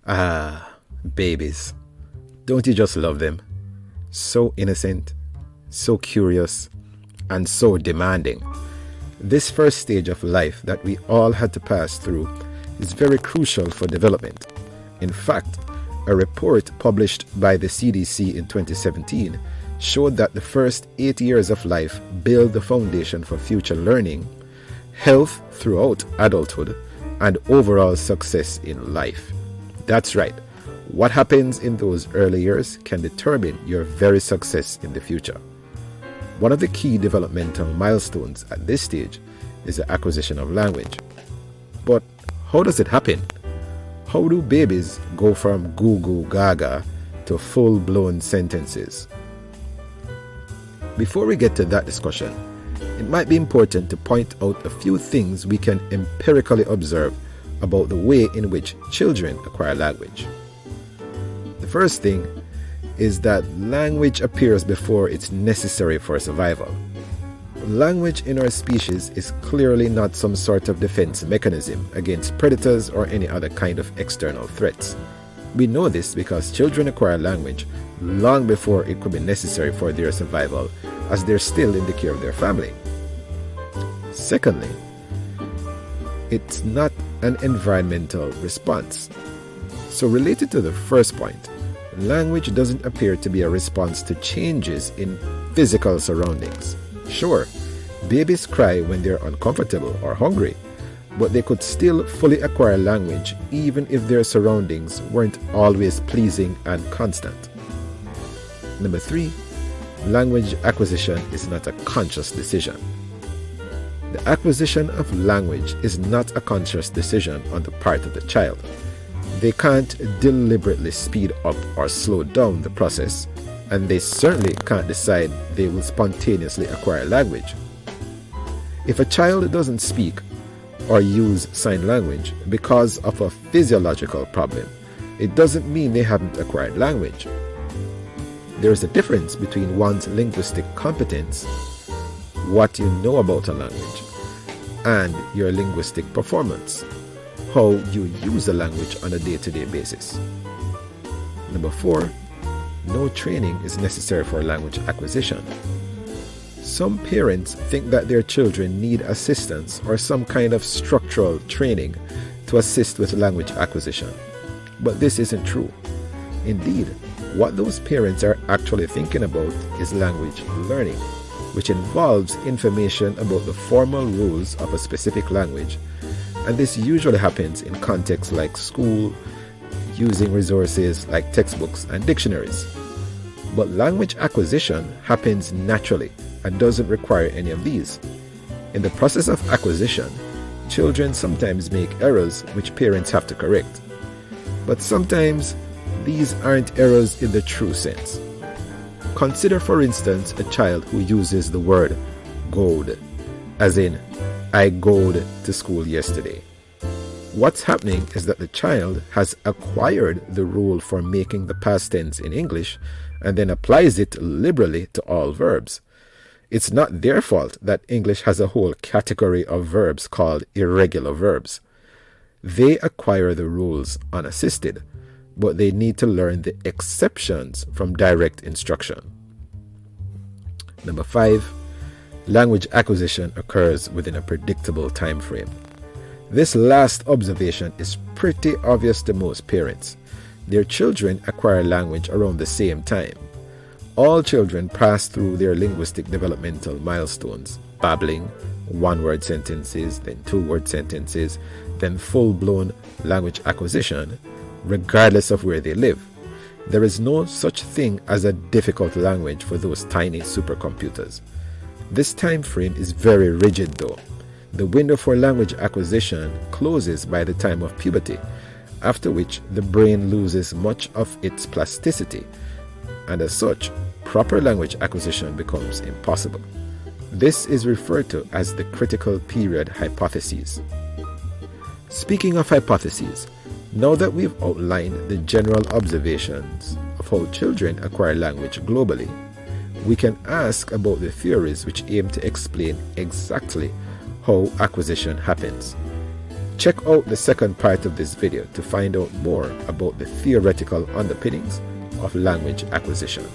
Ah, babies. Don't you just love them? So innocent, so curious, and so demanding. This first stage of life that we all had to pass through is very crucial for development. In fact, a report published by the CDC in 2017 showed that the first 8 years of life build the foundation for future learning, health throughout adulthood, and overall success in life. That's right. What happens in those early years can determine your very success in the future. One of the key developmental milestones at this stage is the acquisition of language. But how does it happen? How do babies go from goo goo gaga to full-blown sentences? Before we get to that discussion, it might be important to point out a few things we can empirically observe about the way in which children acquire language. The first thing is that language appears before it's necessary for survival. Language in our species is clearly not some sort of defense mechanism against predators or any other kind of external threats. We know this because children acquire language long before it could be necessary for their survival, as they're still in the care of their family. Secondly, it's not an environmental response. So related to the first point, language doesn't appear to be a response to changes in physical surroundings. Sure, babies cry when they're uncomfortable or hungry, but they could still fully acquire language even if their surroundings weren't always pleasing and constant. Number 3, language acquisition is not a conscious decision. The acquisition of language is not a conscious decision on the part of the child. They can't deliberately speed up or slow down the process, and they certainly can't decide they will spontaneously acquire language. If a child doesn't speak or use sign language because of a physiological problem, it doesn't mean they haven't acquired language. There is a difference between one's linguistic competence, what you know about a language, and your linguistic performance, how you use the language on a day-to-day basis. Number 4, no training is necessary for language acquisition. Some parents think that their children need assistance or some kind of structural training to assist with language acquisition, but this isn't true. Indeed, what those parents are actually thinking about is language learning, which involves information about the formal rules of a specific language, and this usually happens in contexts like school, using resources like textbooks and dictionaries. But language acquisition happens naturally and doesn't require any of these. In the process of acquisition, children sometimes make errors which parents have to correct. But sometimes these aren't errors in the true sense. Consider, for instance, a child who uses the word goed, as in, I goed to school yesterday. What's happening is that the child has acquired the rule for making the past tense in English and then applies it liberally to all verbs. It's not their fault that English has a whole category of verbs called irregular verbs. They acquire the rules unassisted, but they need to learn the exceptions from direct instruction. Number 5, language acquisition occurs within a predictable time frame. This last observation is pretty obvious to most parents. Their children acquire language around the same time. All children pass through their linguistic developmental milestones: babbling, one-word sentences, then two-word sentences, then full-blown language acquisition, regardless of where they live. There is no such thing as a difficult language for those tiny supercomputers. This time frame is very rigid though. The window for language acquisition closes by the time of puberty, after which the brain loses much of its plasticity, and as such, proper language acquisition becomes impossible. This is referred to as the critical period hypothesis. Speaking of hypotheses, now that we've outlined the general observations of how children acquire language globally, we can ask about the theories which aim to explain exactly how acquisition happens. Check out the second part of this video to find out more about the theoretical underpinnings of language acquisition.